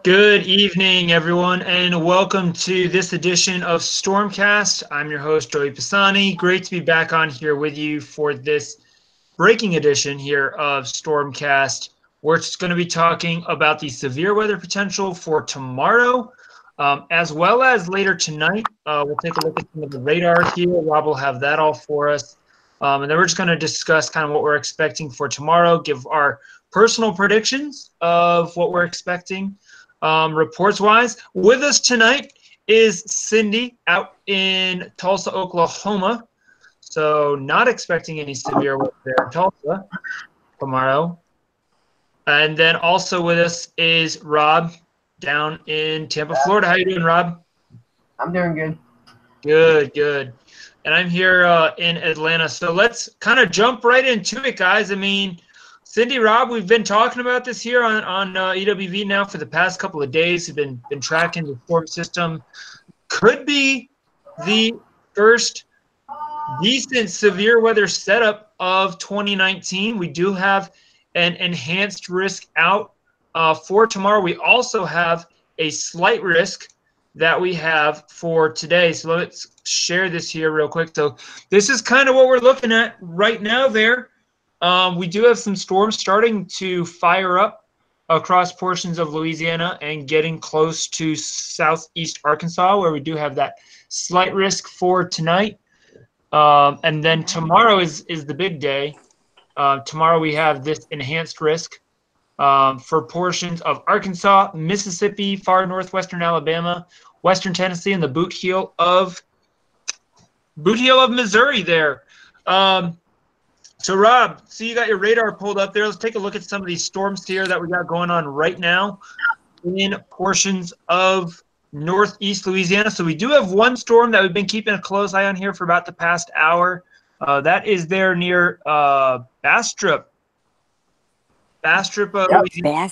Good evening, everyone, and welcome to this edition of StormCast. I'm your host, Joey Pisani. Great to be back on here with you for this breaking edition here of StormCast. We're just going to be talking about the severe weather potential for tomorrow, as well as later tonight. We'll take a look at some of the radar here. Rob will have that all for us. And then we're just going to discuss kind of what we're expecting for tomorrow, give our personal predictions of what we're expecting. Reports-wise, with us tonight is Cindy out in Tulsa, Oklahoma. So not expecting any severe weather there in Tulsa tomorrow. And then also with us is Rob down in Tampa, Florida. How you doing, Rob? I'm doing good. Good. And I'm here in Atlanta. So let's kind of jump right into it, guys. I mean, Cindy, Rob, we've been talking about this here on EWV now for the past couple of days. We've been tracking the storm system. Could be the first decent severe weather setup of 2019. We do have an enhanced risk out for tomorrow. We also have a slight risk that we have for today. So let's share this here real quick. So this is kind of what we're looking at right now there. We do have some storms starting to fire up across portions of Louisiana and getting close to southeast Arkansas, where we do have that slight risk for tonight. And then tomorrow is the big day. Tomorrow we have this enhanced risk for portions of Arkansas, Mississippi, far northwestern Alabama, western Tennessee, and the boot heel of Missouri there. So, Rob, so you got your radar pulled up there. Let's take a look at some of these storms here that we got going on right now in portions of northeast Louisiana. So we do have one storm that we've been keeping a close eye on here for about the past hour. That is there near Bastrop. Bastrop, Louisiana.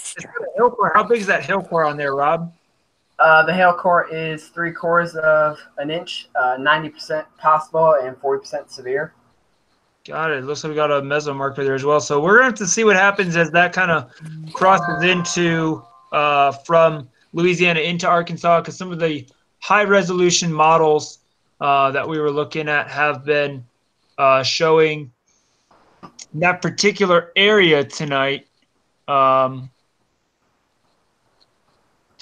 How big is that hail core on there, Rob? The hail core is 3/4 of an inch, 90% possible and 40% severe. Got it. Looks like we got a meso marker there as well. So we're going to have to see what happens as that kind of crosses into from Louisiana into Arkansas, because some of the high resolution models that we were looking at have been showing that particular area tonight to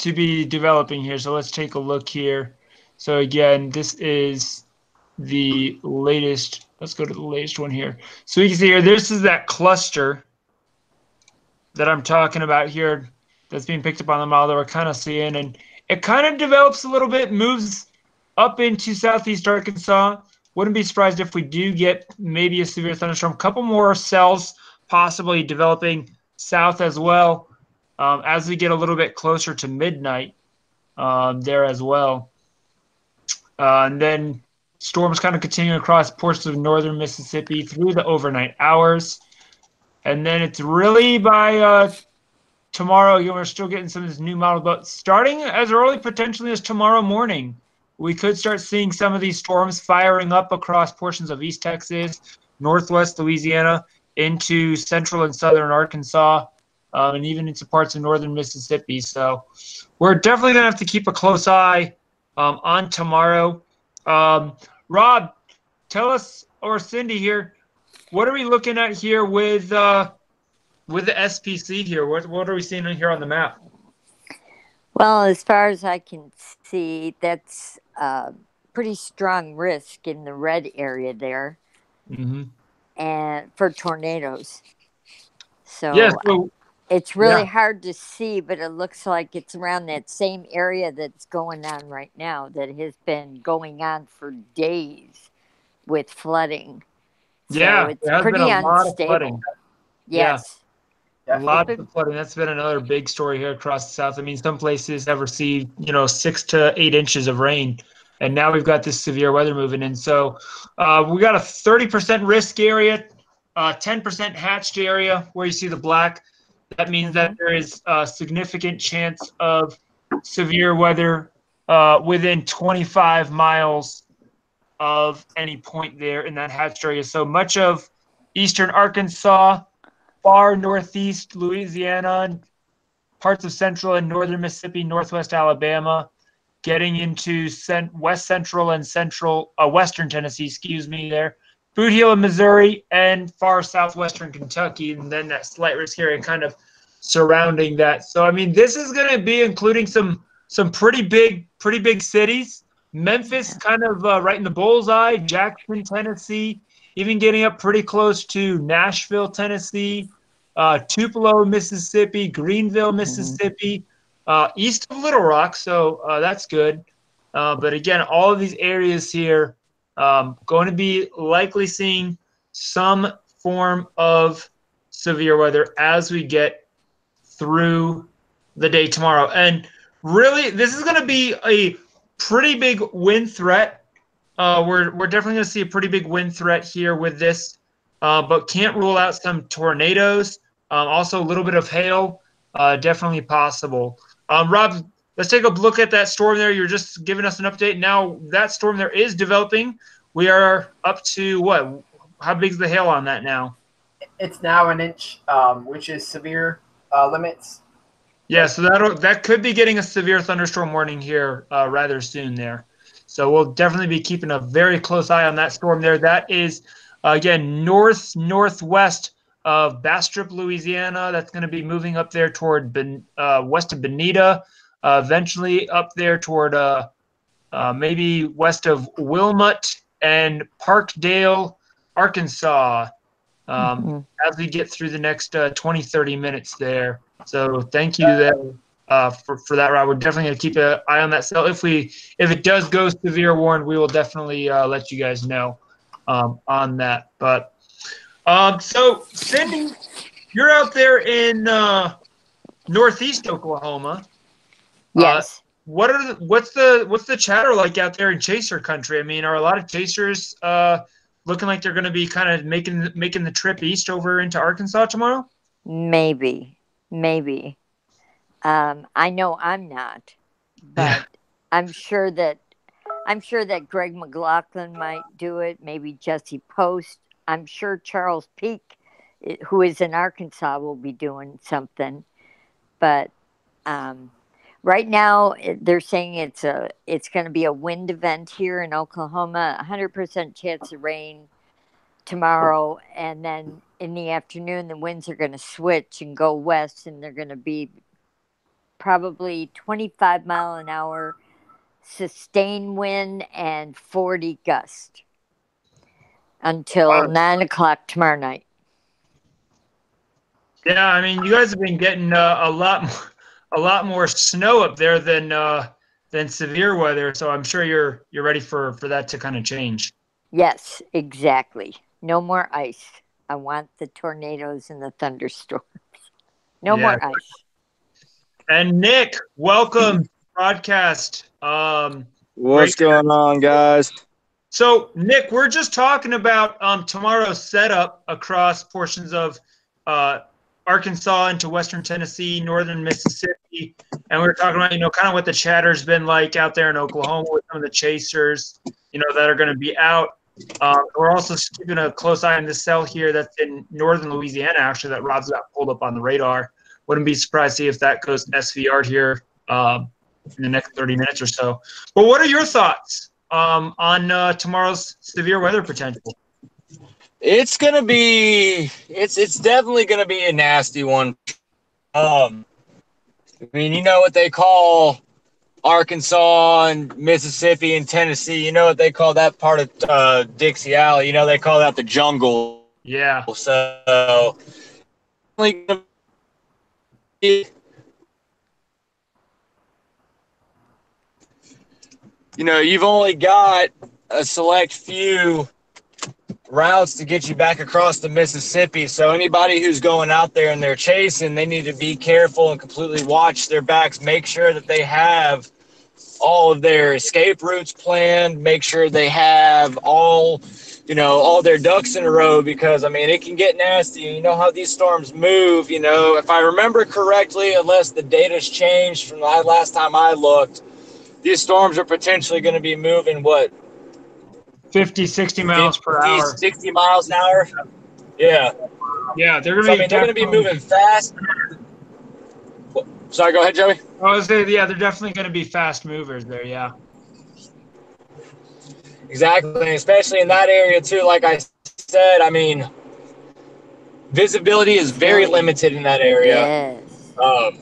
be developing here. So let's take a look here. So again, this is the latest. Let's go to the latest one here. So you can see here, this is that cluster that I'm talking about here that's being picked up on the model that we're kind of seeing. And it kind of develops a little bit, moves up into southeast Arkansas. Wouldn't be surprised if we do get maybe a severe thunderstorm. A couple more cells possibly developing south as well as we get a little bit closer to midnight there as well. And then storms kind of continuing across portions of northern Mississippi through the overnight hours. And then it's really by tomorrow, we're still getting some of this new model, but starting as early potentially as tomorrow morning, we could start seeing some of these storms firing up across portions of East Texas, northwest Louisiana, into central and southern Arkansas, and even into parts of northern Mississippi. So we're definitely going to have to keep a close eye on tomorrow. Rob, tell us, or Cindy here, what are we looking at here with the SPC here? What are we seeing here on the map? Well, as far as I can see, that's pretty strong risk in the red area there, and for tornadoes. So, yeah, so it's really hard to see, but it looks like it's around that same area that's going on right now, that has been going on for days with flooding. So it's pretty unstable. Yes. Yeah. Lots of flooding. That's been another big story here across the South. I mean, some places have received, 6 to 8 inches of rain, and now we've got this severe weather moving in. So we got a 30% risk area, 10% hatched area where you see the black. That means that there is a significant chance of severe weather within 25 miles of any point there in that hatched area. So much of eastern Arkansas, far northeast Louisiana, parts of central and northern Mississippi, northwest Alabama, getting into west central and western Tennessee, there, Boot Heel in Missouri, and far southwestern Kentucky, and then that slight risk area kind of surrounding that. So, I mean, this is going to be including some pretty big cities. Memphis kind of right in the bullseye, Jackson, Tennessee, even getting up pretty close to Nashville, Tennessee, Tupelo, Mississippi, Greenville, Mississippi, east of Little Rock. So that's good. But again, all of these areas here going to be likely seeing some form of severe weather as we get through the day tomorrow. And really, this is going to be a pretty big wind threat. We're definitely going to see a pretty big wind threat here with this, but can't rule out some tornadoes. Also, a little bit of hail, definitely possible. Rob, let's take a look at that storm there. You're just giving us an update. Now, that storm there is developing. We are up to what? How big is the hail on that now? It's now an inch, which is severe limits. Yeah, so that could be getting a severe thunderstorm warning here rather soon there. So we'll definitely be keeping a very close eye on that storm there. That is, again, northwest of Bastrop, Louisiana. That's going to be moving up there toward west of Bonita, eventually up there toward maybe west of Wilmot and Parkdale, Arkansas, as we get through the next 20, 30 minutes there. So thank you there for that, Rob. We're definitely going to keep an eye on that cell. If it does go severe warned, we will definitely let you guys know on that. But so Cindy, you're out there in northeast Oklahoma. Yes. What's the chatter like out there in chaser country? I mean, are a lot of chasers looking like they're going to be kind of making the trip east over into Arkansas tomorrow? Maybe. I know I'm not, but I'm sure that Greg McLaughlin might do it. Maybe Jesse Post. I'm sure Charles Peak, who is in Arkansas, will be doing something. But right now, they're saying it's going to be a wind event here in Oklahoma. 100% chance of rain tomorrow, and then in the afternoon, the winds are going to switch and go west, and they're going to be probably 25 mile an hour sustained wind and 40 gust until 9 o'clock tomorrow night. Yeah, I mean, you guys have been getting a lot more snow up there than severe weather, so I'm sure you're ready for that to kind of change. Yes, exactly. No more ice. I want the tornadoes and the thunderstorms. No more ice. And Nick, welcome to the broadcast. What's going on, guys? So, Nick, we're just talking about tomorrow's setup across portions of Arkansas into western Tennessee, northern Mississippi, and we're talking about, kind of what the chatter's been like out there in Oklahoma with some of the chasers, that are going to be out. We're also keeping a close eye on this cell here that's in northern Louisiana, actually, that Rob's got pulled up on the radar. Wouldn't be surprised to see if that goes SVR here in the next 30 minutes or so. But what are your thoughts on tomorrow's severe weather potential? It's definitely gonna be a nasty one. I mean, you know what they call Arkansas and Mississippi and Tennessee. You know what they call that part of Dixie Alley. They call that the jungle. Yeah. So, you've only got a select few routes to get you back across the Mississippi. So anybody who's going out there and they're chasing, they need to be careful and completely watch their backs. Make sure that they have all of their escape routes planned. Make sure they have all their ducks in a row, because, I mean, it can get nasty. You know how these storms move. If I remember correctly, unless the data's changed from the last time I looked, these storms are potentially going to be moving, 50, 60 miles per hour. 60 miles an hour? Yeah. Yeah, they're going to be moving fast. Sorry, go ahead, Joey. I was saying, yeah, they're definitely going to be fast movers there. Yeah. Exactly, especially in that area too. Like I said, I mean, visibility is very Hilly. limited in that area. Yes. Um,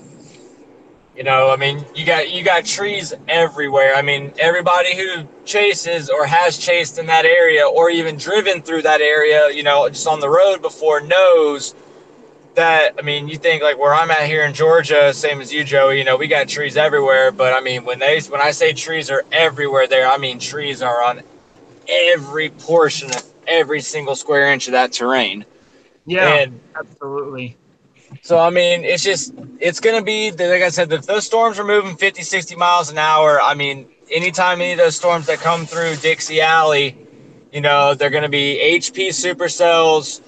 I mean, you got trees everywhere. I mean, everybody who chases or has chased in that area, or even driven through that area, just on the road before, knows that. I mean, you think like where I'm at here in Georgia, same as you, Joey. We got trees everywhere. But I mean, when I say trees are everywhere there, I mean trees are on every portion of every single square inch of that terrain. Yeah, And absolutely. so, I mean, it's going to be, like I said, if those storms are moving 50, 60 miles an hour, I mean, anytime any of those storms that come through Dixie Alley, they're going to be HP supercells.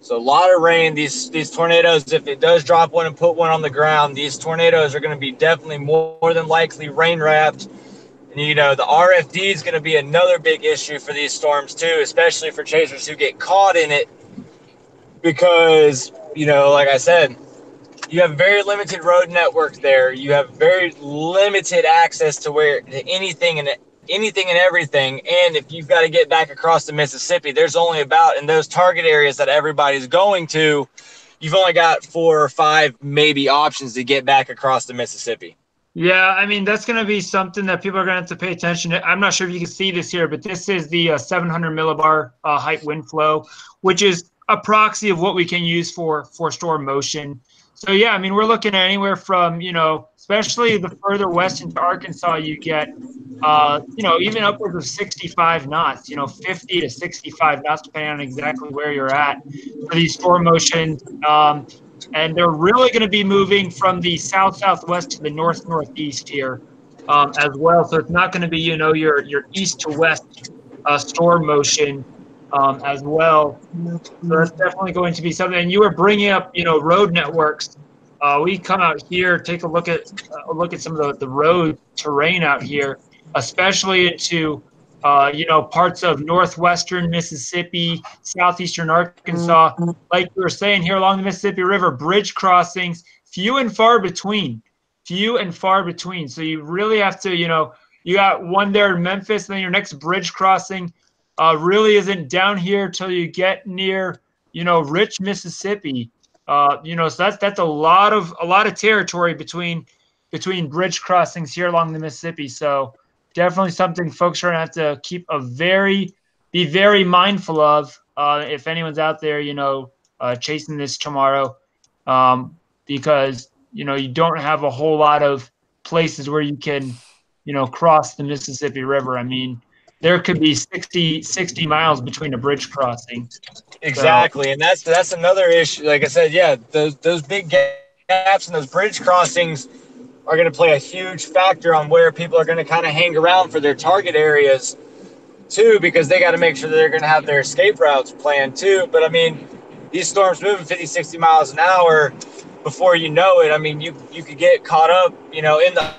So a lot of rain. These tornadoes, if it does drop one and put one on the ground, these tornadoes are going to be definitely more than likely rain wrapped. And, the RFD is going to be another big issue for these storms too, especially for chasers who get caught in it because, like I said, you have very limited road network there. You have very limited access to anything and everything. And if you've got to get back across the Mississippi, there's only about in those target areas that everybody's going to, you've only got 4 or 5 maybe options to get back across the Mississippi. Yeah, I mean, that's going to be something that people are going to have to pay attention to. I'm not sure if you can see this here, but this is the 700 millibar height wind flow, which is a proxy of what we can use for storm motion. So, yeah, I mean, we're looking at anywhere from, especially the further west into Arkansas, you get, even upwards of 65 knots, 50 to 65 knots, depending on exactly where you're at for these storm motions. And they're really going to be moving from the south-southwest to the north-northeast here as well. So it's not going to be, your east to west storm motion as well. So that's definitely going to be something. And you were bringing up, road networks. We come out here, take a look at some of the road terrain out here, especially into parts of northwestern Mississippi, southeastern Arkansas. Like we were saying here along the Mississippi River, bridge crossings, few and far between. So you really have to, you got one there in Memphis, and then your next bridge crossing really isn't down here till you get near, Rich, Mississippi. So that's a lot of territory between bridge crossings here along the Mississippi. So definitely something folks are gonna have to be very mindful of if anyone's out there, chasing this tomorrow, because you don't have a whole lot of places where you can, cross the Mississippi River. I mean, there could be 60 miles between a bridge crossing. Exactly, So, and that's another issue. Like I said, yeah, those big gaps and those bridge crossings are going to play a huge factor on where people are going to kind of hang around for their target areas too, because they got to make sure that they're going to have their escape routes planned too. But I mean, these storms moving 50, 60 miles an hour, before you know it, I mean, you could get caught up, in the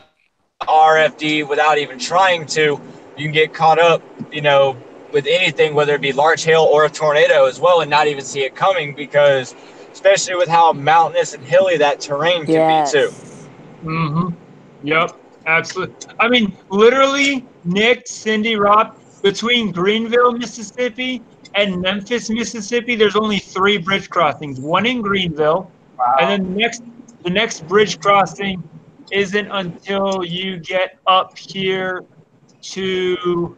RFD without even trying to. You can get caught up, with anything, whether it be large hail or a tornado as well, and not even see it coming, because especially with how mountainous and hilly that terrain can be too. mm-hmm. Yep, absolutely. I mean, literally, Nick, Cindy, Rob, between Greenville, Mississippi, and Memphis, Mississippi, there's only 3 bridge crossings. One in Greenville, and then the next bridge crossing isn't until you get up here to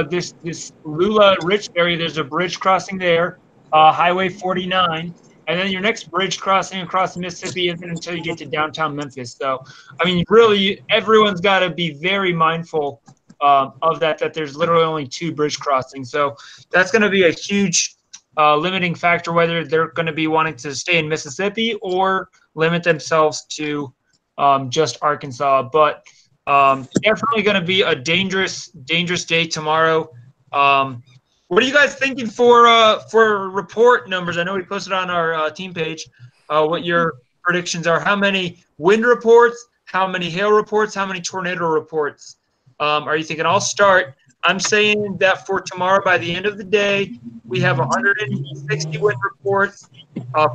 this Lula Rich area. There's a bridge crossing there, Highway 49. And then your next bridge crossing across the Mississippi isn't until you get to downtown Memphis. So, I mean, really, everyone's got to be very mindful of that there's literally only 2 bridge crossings. So that's going to be a huge limiting factor, whether they're going to be wanting to stay in Mississippi or limit themselves to just Arkansas. But definitely going to be a dangerous day tomorrow. What are you guys thinking for report numbers? I know we posted on our team page what your predictions are. How many wind reports? How many hail reports? How many tornado reports are you thinking? I'll start. I'm saying that for tomorrow, by the end of the day, we have 160 wind reports,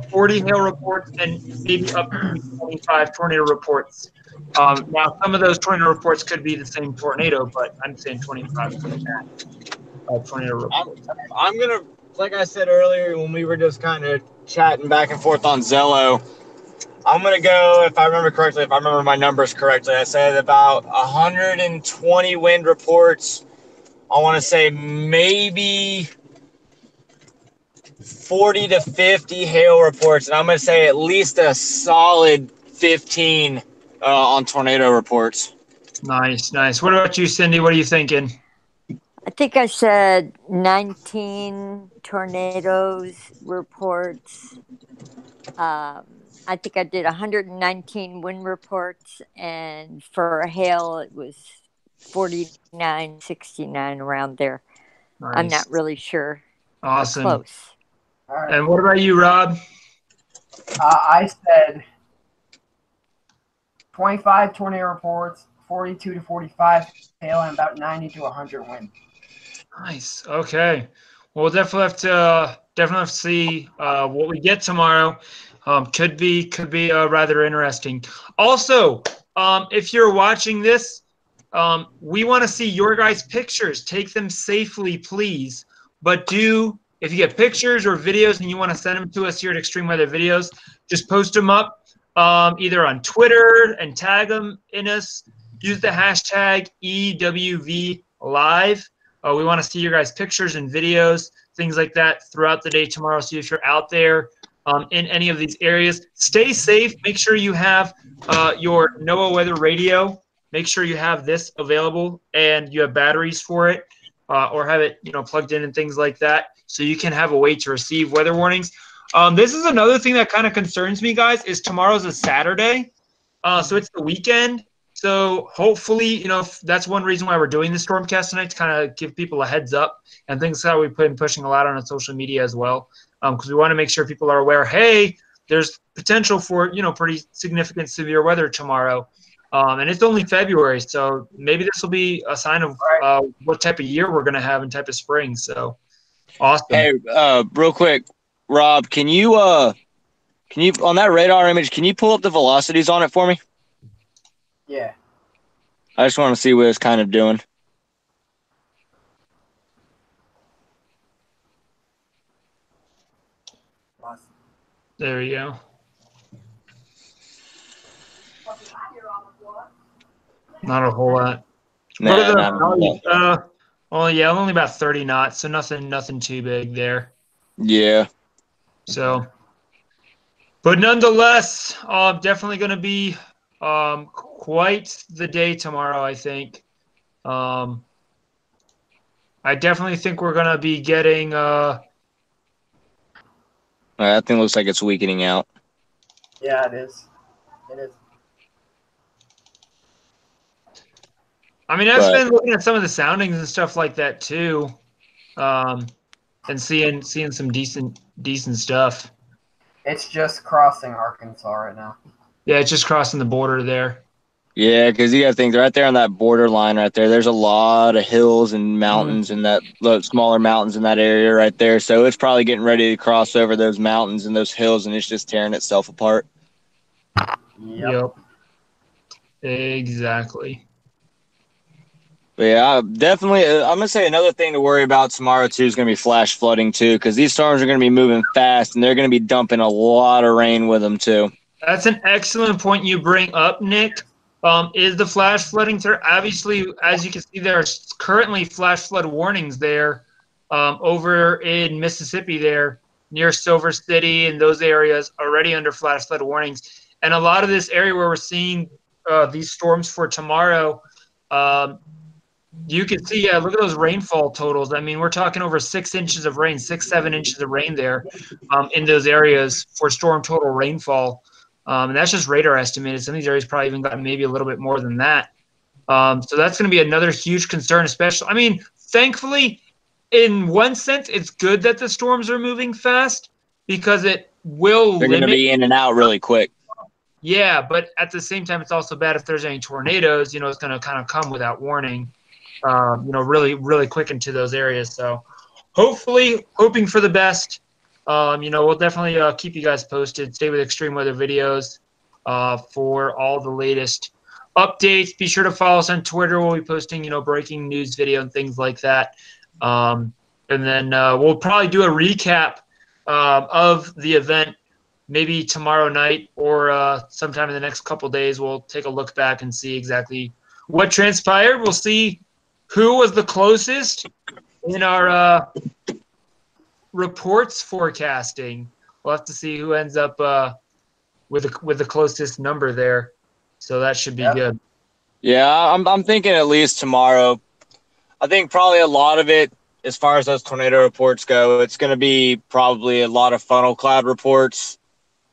40 hail reports, and maybe up to 25 tornado reports. Now, some of those tornado reports could be the same tornado, but I'm saying 25 for the tornado reports. I'm gonna, like I said earlier when we were just kind of chatting back and forth on Zello, I'm gonna go, if I remember correctly, if I remember my numbers correctly, I said about 120 wind reports. I want to say maybe 40 to 50 hail reports, and I'm gonna say at least a solid 15 on tornado reports. Nice, nice. What about you, Cindy? What are you thinking? I think I said 19 tornadoes reports. I think I did 119 wind reports, and for hail, it was 49, 69 around there. Nice. I'm not really sure. Awesome. Close. All right. And what about you, Rob? I said 25 tornado reports, 42 to 45 hail, and about 90 to 100 wind. Nice. Okay. Well, we'll definitely have to see what we get tomorrow. Could be rather interesting. Also, if you're watching this, we want to see your guys' pictures. Take them safely, please. But if you get pictures or videos and you want to send them to us here at Extreme Weather Videos, just post them up either on Twitter and tag them in us. Use the hashtag EWVLive. We want to see your guys' pictures and videos, things like that throughout the day tomorrow. So if you're out there in any of these areas, stay safe. Make sure you have your NOAA weather radio. Make sure you have this available and you have batteries for it or have it plugged in and things like that so you can have a way to receive weather warnings. This is another thing that kind of concerns me, guys, is tomorrow's a Saturday. So it's the weekend. So hopefully, that's one reason why we're doing the StormCast tonight, to kind of give people a heads up, and things that we've been pushing a lot on social media as well, because we want to make sure people are aware, hey, there's potential for, pretty significant severe weather tomorrow. And it's only February, so maybe this will be a sign of what type of year we're going to have and type of spring. So awesome. Hey, real quick, Rob, can you on that radar image, can you pull up the velocities on it for me? Yeah. I just want to see what it's kind of doing. There you go. Not a whole lot. Only about 30 knots, so nothing too big there. Yeah. So, but nonetheless, definitely going to be quite the day tomorrow, I think. I definitely think we're going to be getting that thing looks like it's weakening out. Yeah, it is. It is. I mean, I've been looking at some of the soundings and stuff like that too, and seeing some decent stuff. It's just crossing Arkansas right now. Yeah, it's just crossing the border there. Yeah, because you got to think right there on that border line right there, there's a lot of hills and mountains and that smaller mountains in that area right there. So it's probably getting ready to cross over those mountains and those hills, and it's just tearing itself apart. Yep. Exactly. But yeah, definitely. I'm going to say another thing to worry about tomorrow, too, is going to be flash flooding, too, because these storms are going to be moving fast, and they're going to be dumping a lot of rain with them, too. That's an excellent point you bring up, Nick. Is the flash flooding there? Obviously, as you can see, there are currently flash flood warnings there over in Mississippi there near Silver City and those areas already under flash flood warnings. And a lot of this area where we're seeing these storms for tomorrow, you can see, look at those rainfall totals. I mean, we're talking over 6 inches of rain, 7 inches of rain there in those areas for storm total rainfall. And that's just radar estimated. Some of these areas probably even gotten maybe a little bit more than that. So that's going to be another huge concern, especially. I mean, thankfully, in one sense, it's good that the storms are moving fast because it will They're going to be in and out really quick. Yeah, but at the same time, it's also bad if there's any tornadoes. It's going to kind of come without warning. really, really quick into those areas. So hoping for the best. We'll definitely keep you guys posted. Stay with Extreme Weather Videos for all the latest updates. Be sure to follow us on Twitter. We'll be posting, breaking news video and things like that. And then we'll probably do a recap of the event maybe tomorrow night or sometime in the next couple days. We'll take a look back and see exactly what transpired. We'll see who was the closest in our reports forecasting. We'll have to see who ends up with the closest number there. So that should be good. Yeah, I'm thinking at least tomorrow. I think probably a lot of it, as far as those tornado reports go, it's going to be probably a lot of funnel cloud reports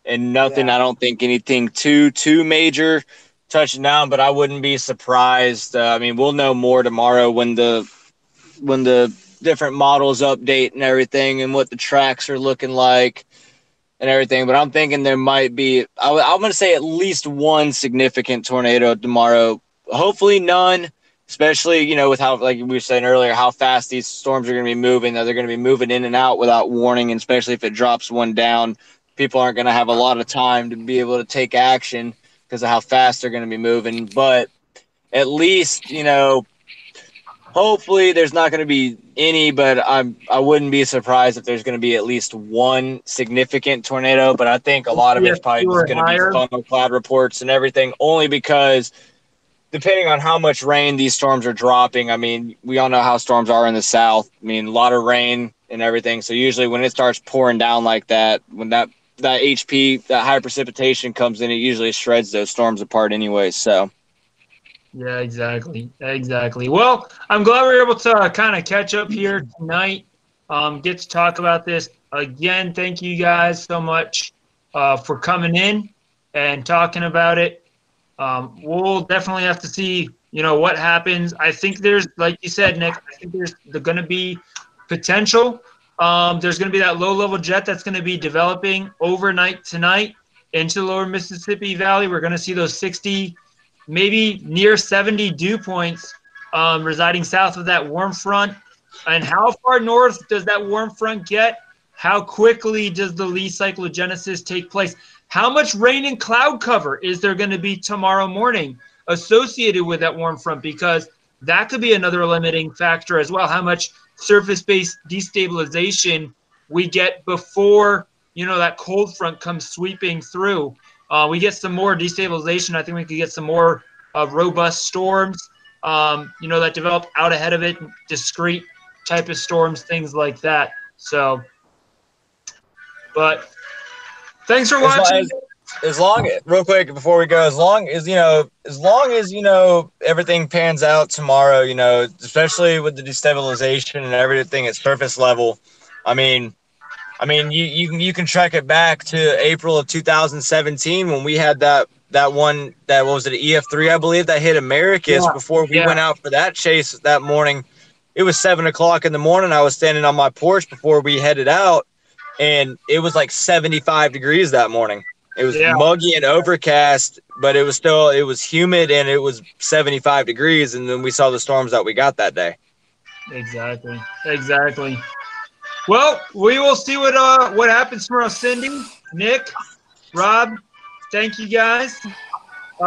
and nothing. I don't think anything too major touching down, but I wouldn't be surprised. We'll know more tomorrow when the different models update and everything and what the tracks are looking like and everything. But I'm thinking there might be, I'm going to say at least one significant tornado tomorrow. Hopefully none, especially, with how, like we were saying earlier, how fast these storms are going to be moving. They're going to be moving in and out without warning, and especially if it drops one down, people aren't going to have a lot of time to be able to take action because of how fast they're going to be moving. But at least, hopefully there's not going to be any, but I wouldn't be surprised if there's going to be at least one significant tornado. But I think a lot of it's probably just going to be funnel cloud reports and everything, only because depending on how much rain these storms are dropping, we all know how storms are in the south. A lot of rain and everything. So usually when it starts pouring down like that, when that HP, that high precipitation comes in, it usually shreds those storms apart anyway. So. Yeah, exactly. Well, I'm glad we were able to kind of catch up here tonight, get to talk about this. Again, thank you guys so much for coming in and talking about it. We'll definitely have to see, what happens. I think there's, like you said, Nick, I think there's going to be potential. There's going to be that low-level jet that's going to be developing overnight tonight into the lower Mississippi Valley. We're going to see those 60, maybe near 70 dew points residing south of that warm front. And how far north does that warm front get? How quickly does the Lee cyclogenesis take place? How much rain and cloud cover is there going to be tomorrow morning associated with that warm front? Because that could be another limiting factor as well. How much surface-based destabilization we get before, that cold front comes sweeping through. We get some more destabilization. I think we could get some more robust storms, that develop out ahead of it, discrete type of storms, things like that. So, but thanks for watching. Real quick before we go, as long as everything pans out tomorrow, especially with the destabilization and everything at surface level, you can track it back to April of 2017 when we had that one, what was it, EF3, I believe, that hit Americus before we went out for that chase that morning. It was 7 o'clock in the morning. I was standing on my porch before we headed out, and it was like 75 degrees that morning. It was muggy and overcast, but it was humid and it was 75 degrees. And then we saw the storms that we got that day. Exactly. Well, we will see what happens tomorrow. Cindy, Nick, Rob, thank you guys.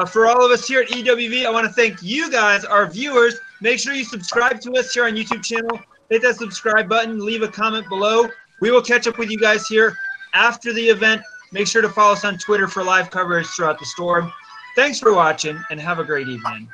For all of us here at EWV, I want to thank you guys, our viewers. Make sure you subscribe to us here on YouTube channel. Hit that subscribe button. Leave a comment below. We will catch up with you guys here after the event. Make sure to follow us on Twitter for live coverage throughout the storm. Thanks for watching, and have a great evening.